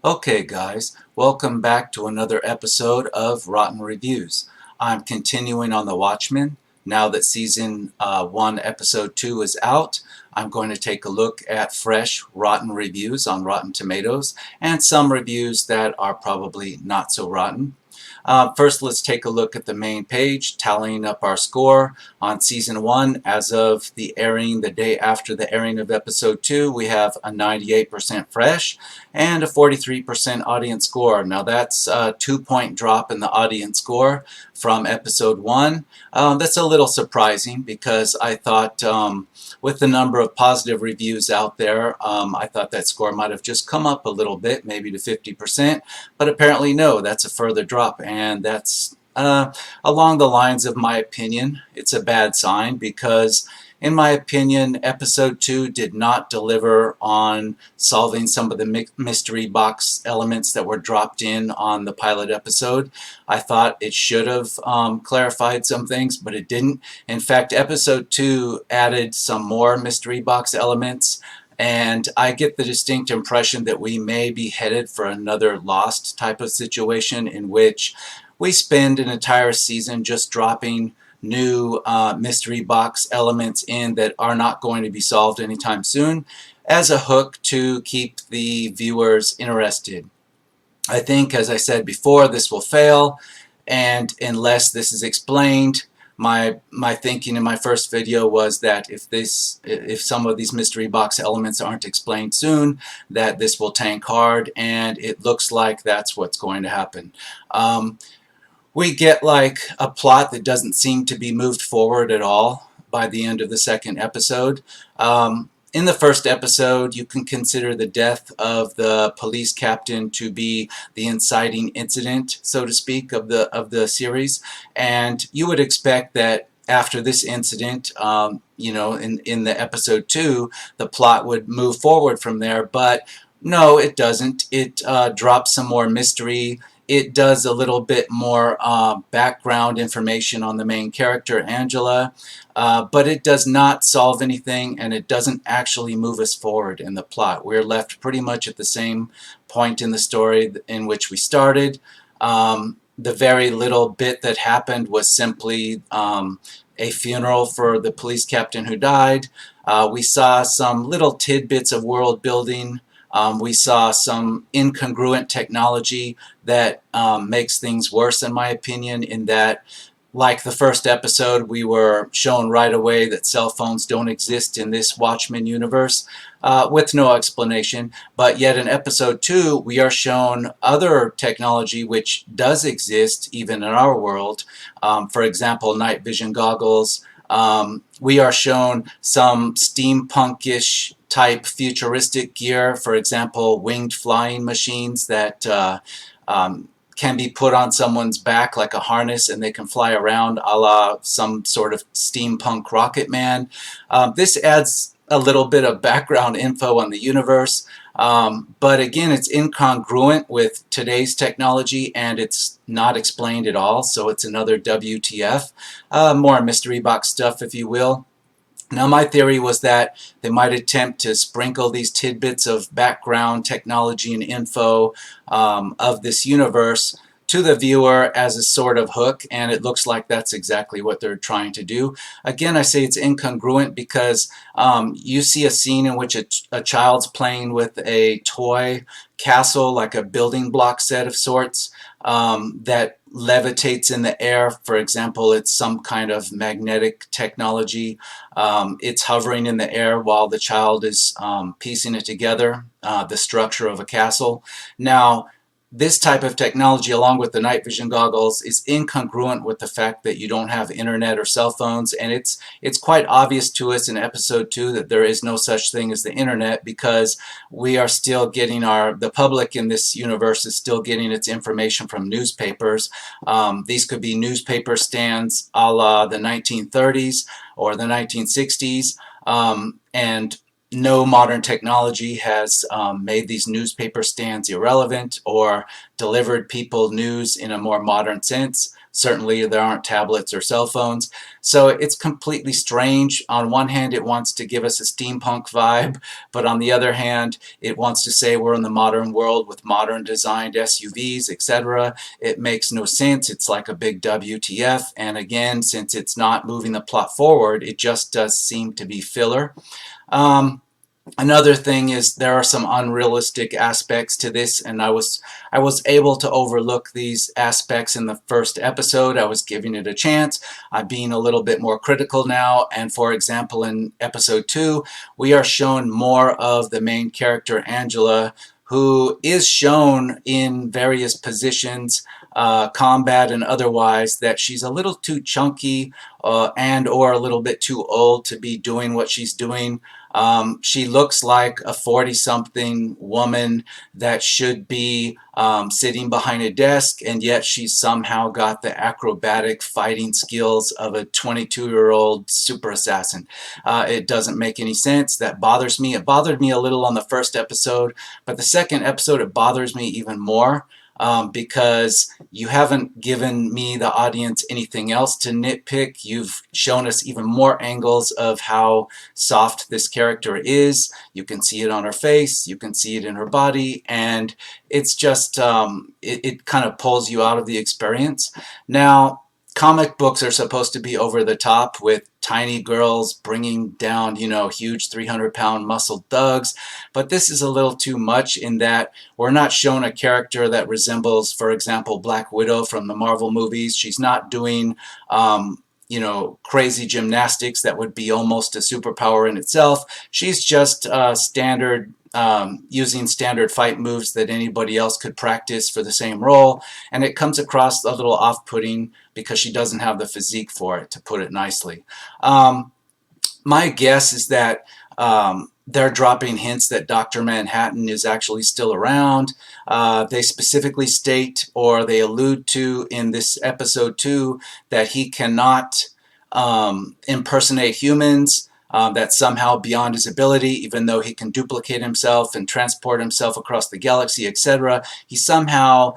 Okay guys, welcome back to another episode of Rotten Reviews. I'm continuing on the Watchmen. Now that season 1 episode 2 is out, I'm going to take a look at fresh rotten reviews on Rotten Tomatoes and some reviews that are probably not so rotten. First, let's take a look at the main page, tallying up our score on Season 1. As of the airing, the day after the airing of Episode 2, we have a 98% fresh and a 43% audience score. Now that's a 2-point drop in the audience score from Episode 1. That's a little surprising because I thought with the number of positive reviews out there, I thought that score might have just come up a little bit, maybe to 50%, but apparently no, that's a further drop, and that's along the lines of my opinion. It's a bad sign because in my opinion, Episode 2 did not deliver on solving some of the mystery box elements that were dropped in on the pilot episode. I thought it should have clarified some things, but it didn't. In fact, Episode 2 added some more mystery box elements, and I get the distinct impression that we may be headed for another Lost type of situation in which we spend an entire season just dropping new mystery box elements in that are not going to be solved anytime soon as a hook to keep the viewers interested. I think, as I said before, this will fail, and unless this is explained, my thinking in my first video was that if some of these mystery box elements aren't explained soon, that this will tank hard, and it looks like that's what's going to happen. We get like a plot that doesn't seem to be moved forward at all by the end of the second episode. In the first episode, you can consider the death of the police captain to be the inciting incident, so to speak, of the series, and you would expect that after this incident, in the episode 2, the plot would move forward from there, but no, it doesn't. It drops some more mystery. It does a little bit more background information on the main character, Angela, but it does not solve anything, and it doesn't actually move us forward in the plot. We're left pretty much at the same point in the story in which we started. The very little bit that happened was simply a funeral for the police captain who died. We saw some little tidbits of world building. We saw some incongruent technology that makes things worse, in my opinion, in that, like the first episode, we were shown right away that cell phones don't exist in this Watchmen universe with no explanation. But yet in Episode 2, we are shown other technology which does exist even in our world. For example, night vision goggles. We are shown some steampunkish type futuristic gear, for example, winged flying machines that can be put on someone's back like a harness and they can fly around a la some sort of steampunk rocket man. This adds a little bit of background info on the universe, but again, it's incongruent with today's technology and it's not explained at all, so it's another WTF, more mystery box stuff, if you will. Now, my theory was that they might attempt to sprinkle these tidbits of background technology and info of this universe to the viewer as a sort of hook, and it looks like that's exactly what they're trying to do. Again, I say it's incongruent because you see a scene in which a child's playing with a toy castle, like a building block set of sorts, that levitates in the air. For example, it's some kind of magnetic technology. It's hovering in the air while the child is piecing it together, the structure of a castle. Now, this type of technology, along with the night vision goggles, is incongruent with the fact that you don't have internet or cell phones, and it's quite obvious to us in Episode 2 that there is no such thing as the internet, because we are still getting the public in this universe is still getting its information from newspapers. These could be newspaper stands a la the 1930s or the 1960s, and no modern technology has made these newspaper stands irrelevant or delivered people news in a more modern sense. Certainly there aren't tablets or cell phones. So it's completely strange. On one hand, it wants to give us a steampunk vibe, but on the other hand, it wants to say we're in the modern world with modern designed SUVs, etc. It makes no sense. It's like a big WTF. And again, since it's not moving the plot forward, it just does seem to be filler. Another thing is there are some unrealistic aspects to this, and I was able to overlook these aspects in the first episode. I was giving it a chance. I'm being a little bit more critical now, and for example, in episode 2, we are shown more of the main character, Angela, who is shown in various positions, combat and otherwise, that she's a little too chunky and or a little bit too old to be doing what she's doing. She looks like a 40-something woman that should be sitting behind a desk, and yet she's somehow got the acrobatic fighting skills of a 22-year-old super assassin. It doesn't make any sense. That bothers me. It bothered me a little on the first episode, but the second episode it bothers me even more. Because you haven't given me, the audience, anything else to nitpick. You've shown us even more angles of how soft this character is. You can see it on her face, you can see it in her body, and it's just, it kind of pulls you out of the experience. Now, comic books are supposed to be over the top with tiny girls bringing down, huge 300-pound muscled thugs, but this is a little too much in that we're not shown a character that resembles, for example, Black Widow from the Marvel movies. She's not doing crazy gymnastics that would be almost a superpower in itself. She's just standard, using standard fight moves that anybody else could practice for the same role, and it comes across a little off-putting because she doesn't have the physique for it, to put it nicely. My guess is that they're dropping hints that Dr. Manhattan is actually still around. They specifically state, or they allude to in this episode 2, that he cannot impersonate humans. That's somehow beyond his ability, even though he can duplicate himself and transport himself across the galaxy, etc. He somehow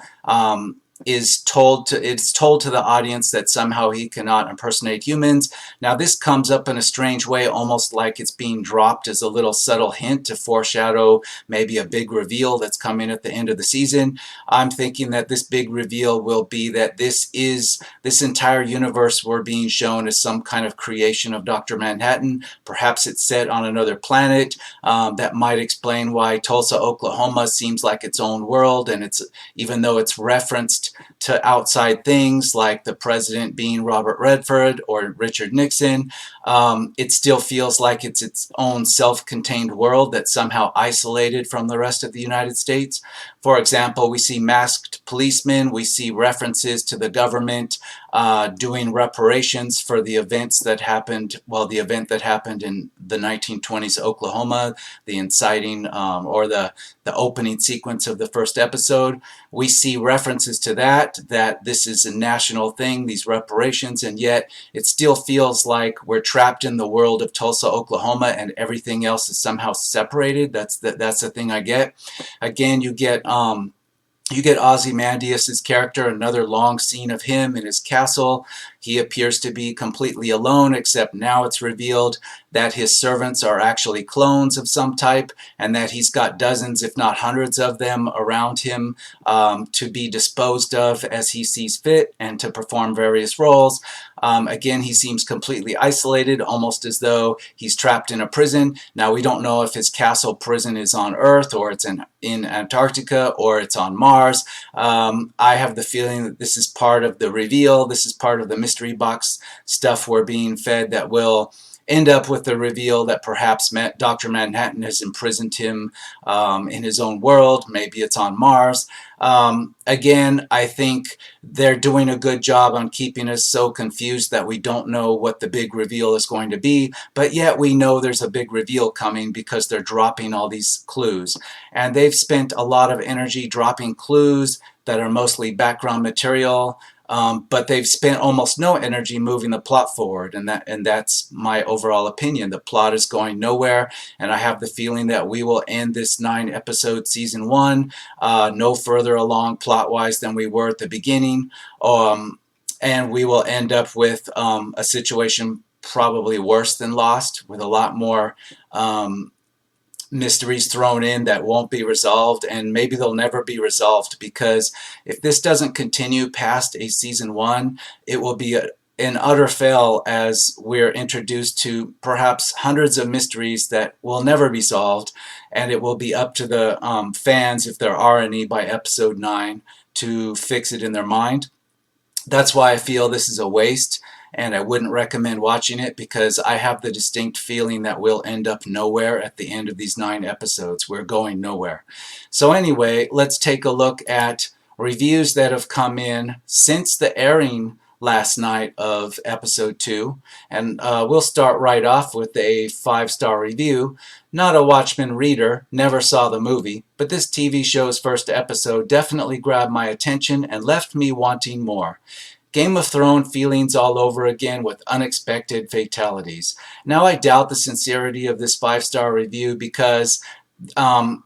it's told to the audience that somehow he cannot impersonate humans. Now this comes up in a strange way, almost like it's being dropped as a little subtle hint to foreshadow maybe a big reveal that's coming at the end of the season. I'm thinking that this big reveal will be that this entire universe we're being shown as some kind of creation of Dr. Manhattan. Perhaps it's set on another planet. That might explain why Tulsa, Oklahoma seems like its own world, and it's, even though it's referenced to outside things like the president being Robert Redford or Richard Nixon, it still feels like it's its own self-contained world that's somehow isolated from the rest of the United States. For example, we see masked policemen, we see references to the government doing reparations for the events that happened, well, the event that happened in the 1920s Oklahoma, the inciting or the opening sequence of the first episode. We see references to that this is a national thing, these reparations, and yet it still feels like we're trapped in the world of Tulsa, Oklahoma, and everything else is somehow separated. That's the thing I get. Again, you get Ozymandias' character, another long scene of him in his castle. He appears to be completely alone, except now it's revealed that his servants are actually clones of some type, and that he's got dozens, if not hundreds of them around him to be disposed of as he sees fit and to perform various roles. Again, he seems completely isolated, almost as though he's trapped in a prison. Now, we don't know if his castle prison is on Earth, or it's in Antarctica, or it's on Mars. I have the feeling that this is part of the reveal. This is part of the mystery box stuff we're being fed that will end up with the reveal that perhaps Dr. Manhattan has imprisoned him in his own world. Maybe it's on Mars. Again, I think they're doing a good job on keeping us so confused that we don't know what the big reveal is going to be, but yet we know there's a big reveal coming because they're dropping all these clues. And they've spent a lot of energy dropping clues that are mostly background material, but they've spent almost no energy moving the plot forward, and that's my overall opinion. The plot is going nowhere, and I have the feeling that we will end this 9-episode season 1 no further along plot-wise than we were at the beginning. and we will end up with a situation probably worse than Lost, with a lot more mysteries thrown in that won't be resolved, and maybe they'll never be resolved, because if this doesn't continue past a season 1, it will be an utter fail, as we're introduced to perhaps hundreds of mysteries that will never be solved, and it will be up to the fans, if there are any, by episode 9 to fix it in their mind. That's why I feel this is a waste, and I wouldn't recommend watching it, because I have the distinct feeling that we'll end up nowhere at the end of these 9 episodes. We're going nowhere. So anyway, let's take a look at reviews that have come in since the airing last night of episode 2, and we'll start right off with a 5-star review. Not a Watchmen reader, never saw the movie, but this TV show's first episode definitely grabbed my attention and left me wanting more. Game of Thrones feelings all over again, with unexpected fatalities. Now, I doubt the sincerity of this 5-star review, because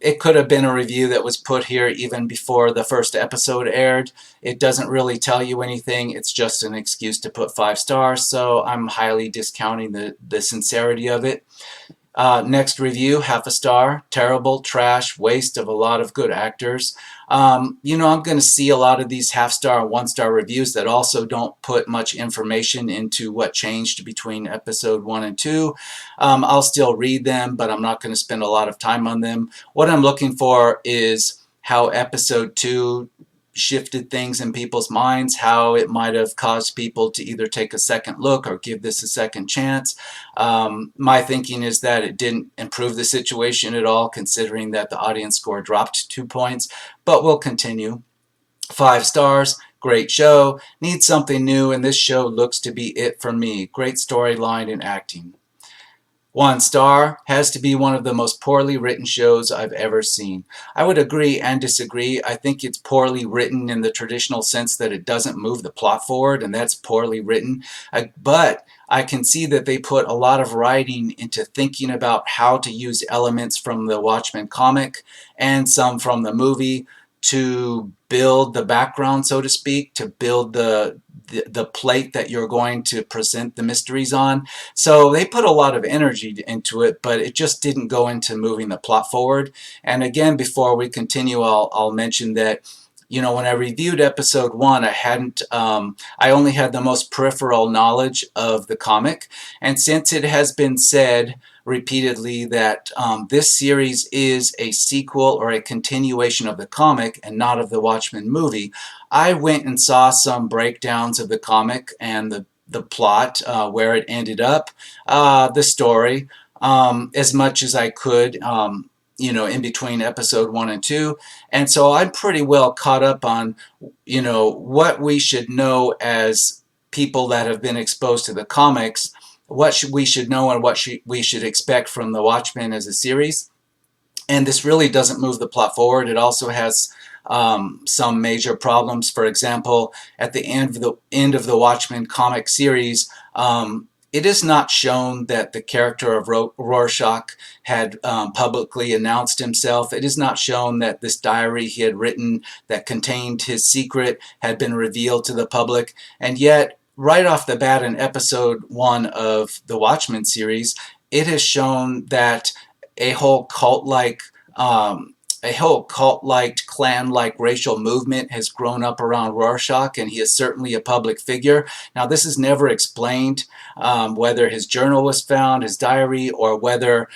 it could have been a review that was put here even before the first episode aired. It doesn't really tell you anything. It's just an excuse to put 5 stars, so I'm highly discounting the sincerity of it. Next review, half a star. Terrible, trash, waste of a lot of good actors. I'm going to see a lot of these half-star and 1-star reviews that also don't put much information into what changed between episode 1 and 2. I'll still read them, but I'm not going to spend a lot of time on them. What I'm looking for is how episode 2 shifted things in people's minds, how it might have caused people to either take a second look or give this a second chance. My thinking is that it didn't improve the situation at all, considering that the audience score dropped 2 points, but we'll continue. 5 stars. Great show. Needs something new, and this show looks to be it for me. Great storyline and acting. 1 star. Has to be one of the most poorly written shows I've ever seen. I would agree and disagree. I think it's poorly written in the traditional sense that it doesn't move the plot forward, and that's poorly written. But I can see that they put a lot of writing into thinking about how to use elements from the Watchmen comic and some from the movie to build the background, so to speak, to build the plate that you're going to present the mysteries on. So they put a lot of energy into it, but it just didn't go into moving the plot forward. And again, before we continue, I'll mention that, when I reviewed episode 1, I only had the most peripheral knowledge of the comic. And since it has been said repeatedly that this series is a sequel or a continuation of the comic and not of the Watchmen movie, I went and saw some breakdowns of the comic and the plot, where it ended up, the story, as much as I could, in between episode 1 and 2. And so I'm pretty well caught up on, what we should know as people that have been exposed to the comics, what we should know and what we should expect from the Watchmen as a series. And this really doesn't move the plot forward. It also has some major problems. For example, at the end of the Watchmen comic series, it is not shown that the character of Rorschach had publicly announced himself. It is not shown that this diary he had written that contained his secret had been revealed to the public. And yet, right off the bat in episode 1 of the Watchmen series, it has shown that a whole cult-like, clan-like racial movement has grown up around Rorschach, and he is certainly a public figure. Now, this is never explained, whether his journal was found, his diary, or whether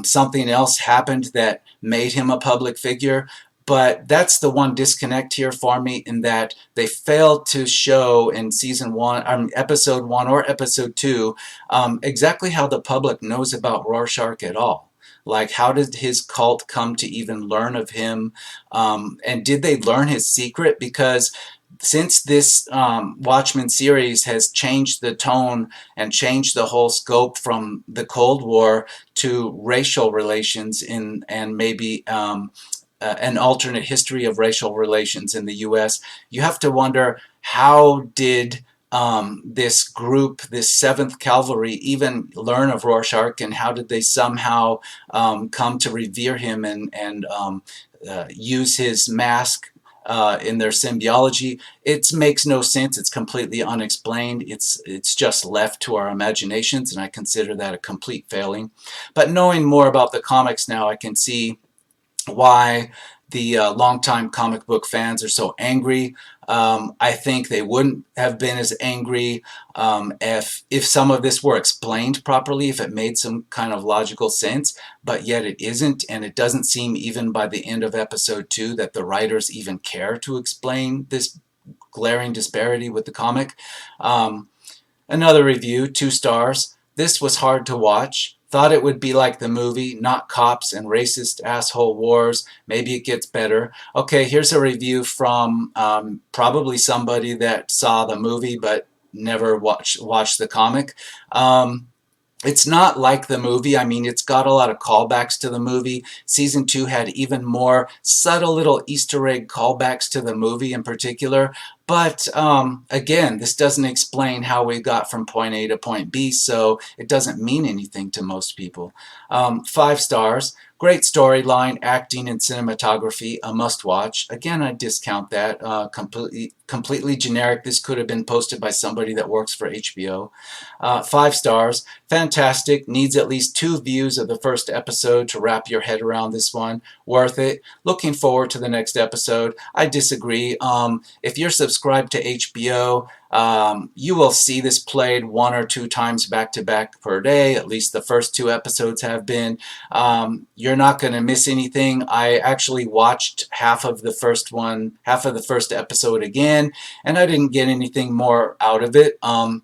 something else happened that made him a public figure. But that's the one disconnect here for me, in that they failed to show in episode 1 or episode 2, exactly how the public knows about Rorschach at all. Like, how did his cult come to even learn of him? And did they learn his secret? Because since this Watchmen series has changed the tone and changed the whole scope from the Cold War to racial relations and maybe an alternate history of racial relations in the U.S., you have to wonder, how did this group, this 7th Cavalry, even learn of Rorschach, and how did they somehow come to revere him and use his mask in their symbiology. It makes no sense. It's completely unexplained. It's just left to our imaginations, and I consider that a complete failing. But knowing more about the comics now, I can see why the longtime comic book fans are so angry. I think they wouldn't have been as angry if some of this were explained properly, if it made some kind of logical sense, but yet it isn't, and it doesn't seem even by the end of episode 2 that the writers even care to explain this glaring disparity with the comic. Um, Another review, 2 stars. This was hard to watch. Thought it would be like the movie, not cops and racist asshole wars. Maybe it gets better. Okay, here's a review from probably somebody that saw the movie but never watched the comic. It's not like the movie. I mean, it's got a lot of callbacks to the movie. Season 2 had even more subtle little Easter egg callbacks to the movie in particular. But again, this doesn't explain how we got from point A to point B, so it doesn't mean anything to most people. 5 stars. Great storyline, acting, and cinematography. A must-watch. Again, I discount that. Completely generic. This could have been posted by somebody that works for HBO. 5 stars. Fantastic. Needs at least 2 views of the first episode to wrap your head around this one. Worth it. Looking forward to the next episode. I disagree. If you're subscribed to HBO, you will see this played 1 or 2 times back to back per day. At least the first 2 episodes have been. You're not going to miss anything. I actually watched half of the first episode again, and I didn't get anything more out of it. On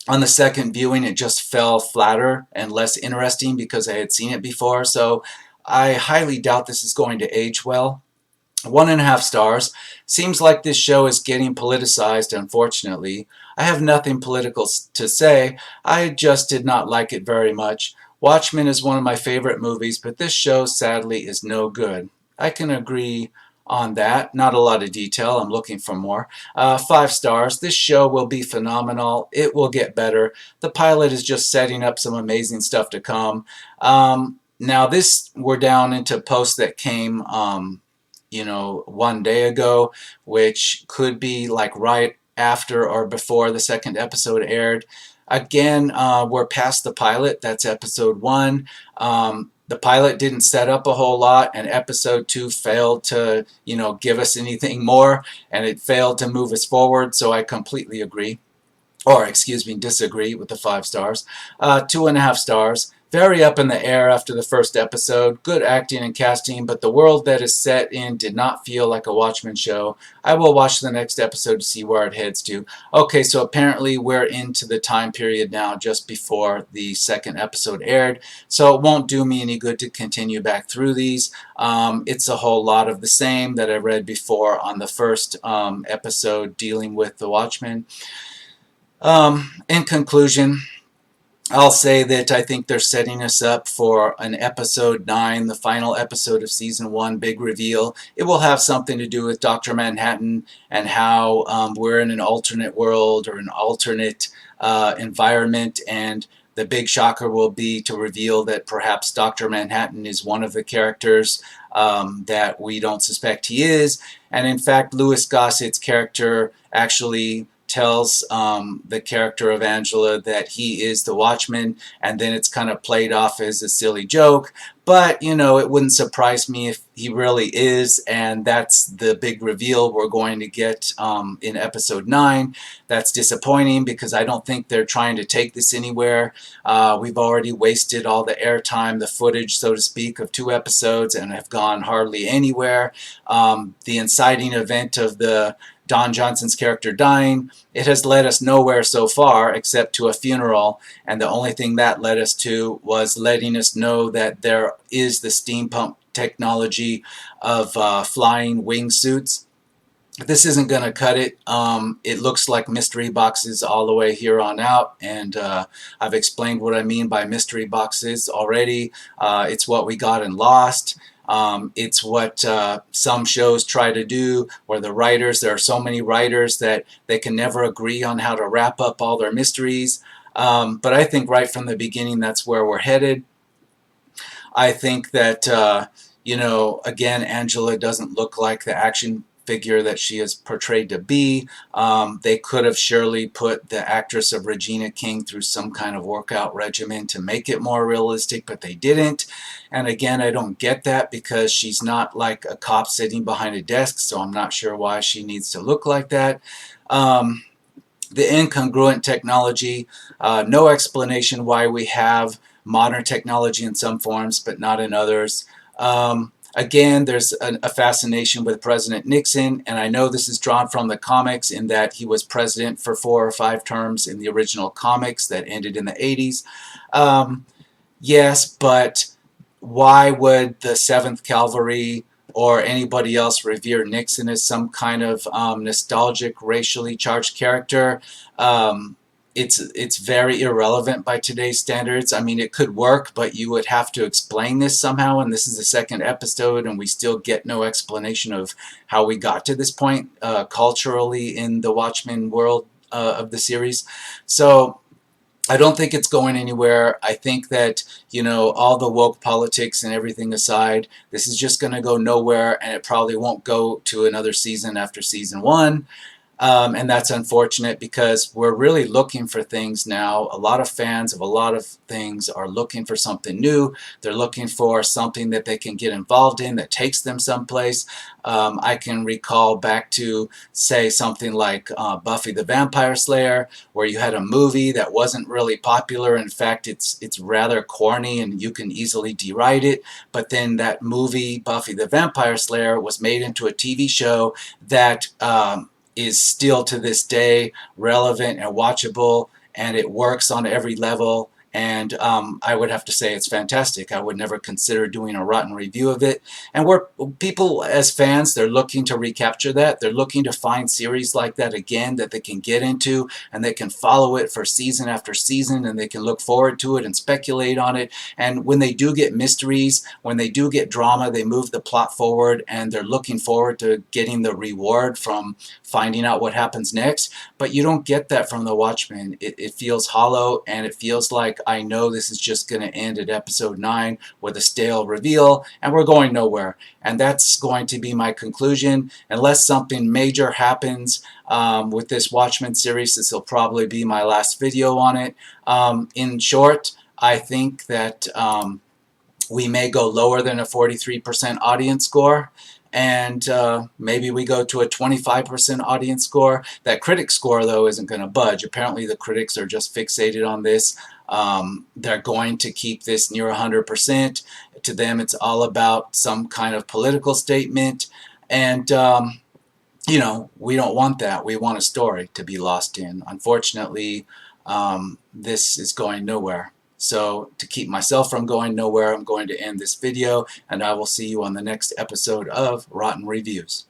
the second viewing, it just fell flatter and less interesting because I had seen it before. So I highly doubt this is going to age well. 1.5 stars. Seems like this show is getting politicized, unfortunately. I have nothing political to say. I just did not like it very much. Watchmen is one of my favorite movies, but this show, sadly, is no good. I can agree on that. Not a lot of detail. I'm looking for more. 5 stars. This show will be phenomenal. It will get better. The pilot is just setting up some amazing stuff to come. Now, we're down into posts that came 1 day ago, which could be like right after or before the second episode aired. Again, we're past the pilot. That's episode 1. The pilot didn't set up a whole lot, and episode 2 failed to, give us anything more, and it failed to move us forward, so I completely agree. Or, excuse me, disagree with the 5 stars. 2.5 stars. Very up in the air after the first episode. Good acting and casting, but the world that is set in did not feel like a Watchmen show. I will watch the next episode to see where it heads to. Okay, so apparently we're into the time period now just before the second episode aired, so it won't do me any good to continue back through these. It's a whole lot of the same that I read before on the first episode dealing with the Watchmen. In conclusion, I'll say that I think they're setting us up for an episode 9, the final episode of season 1, big reveal. It will have something to do with Dr. Manhattan and how we're in an alternate world or an alternate environment, and the big shocker will be to reveal that perhaps Dr. Manhattan is one of the characters that we don't suspect he is, and in fact Louis Gossett's character actually tells the character of Angela that he is the Watchman, and then it's kind of played off as a silly joke. But, it wouldn't surprise me if he really is, and that's the big reveal we're going to get in episode 9. That's disappointing because I don't think they're trying to take this anywhere. We've already wasted all the airtime, the footage, so to speak, of 2 episodes and have gone hardly anywhere. The inciting event of the Don Johnson's character dying, it has led us nowhere so far except to a funeral, and the only thing that led us to was letting us know that there is the steampunk technology of flying wingsuits. This isn't going to cut it. It looks like mystery boxes all the way here on out, and I've explained what I mean by mystery boxes already. It's what we got in Lost. It's what some shows try to do, where there are so many writers that they can never agree on how to wrap up all their mysteries. But I think right from the beginning that's where we're headed. I think that, again, Angela doesn't look like the action figure that she is portrayed to be. They could have surely put the actress of Regina King through some kind of workout regimen to make it more realistic, but they didn't. And again, I don't get that because she's not like a cop sitting behind a desk, so I'm not sure why she needs to look like that. The incongruent technology, no explanation why we have modern technology in some forms but not in others. Again, there's a fascination with President Nixon, and I know this is drawn from the comics in that he was president for 4 or 5 terms in the original comics that ended in the 80s. Yes, but why would the 7th Cavalry or anybody else revere Nixon as some kind of nostalgic, racially charged character? It's very irrelevant by today's standards. I mean, it could work, but you would have to explain this somehow, and this is the 2nd episode, and we still get no explanation of how we got to this point culturally in the Watchmen world of the series. So I don't think it's going anywhere. I think that, you know, all the woke politics and everything aside, this is just going to go nowhere, and it probably won't go to another season after season 1. And that's unfortunate because we're really looking for things now. A lot of fans of a lot of things are looking for something new. They're looking for something that they can get involved in that takes them someplace. I can recall back to, say, something like Buffy the Vampire Slayer, where you had a movie that wasn't really popular. In fact, it's rather corny and you can easily deride it. But then that movie, Buffy the Vampire Slayer, was made into a TV show that is still to this day relevant and watchable, and it works on every level. And I would have to say it's fantastic. I would never consider doing a rotten review of it. And we're people as fans, they're looking to recapture that. They're looking to find series like that again that they can get into and they can follow it for season after season, and they can look forward to it and speculate on it. And when they do get mysteries, when they do get drama, they move the plot forward and they're looking forward to getting the reward from finding out what happens next. But you don't get that from the Watchmen. It feels hollow, and it feels like I know this is just going to end at episode 9 with a stale reveal, and we're going nowhere. And that's going to be my conclusion. Unless something major happens with this Watchmen series, this will probably be my last video on it. In short, I think that we may go lower than a 43% audience score. And maybe we go to a 25% audience score. That critic score, though, isn't going to budge. Apparently the critics are just fixated on this. They're going to keep this near 100%. To them, it's all about some kind of political statement. And, you know, we don't want that. We want a story to be lost in. Unfortunately, this is going nowhere. So to keep myself from going nowhere, I'm going to end this video, and I will see you on the next episode of Rotten Reviews.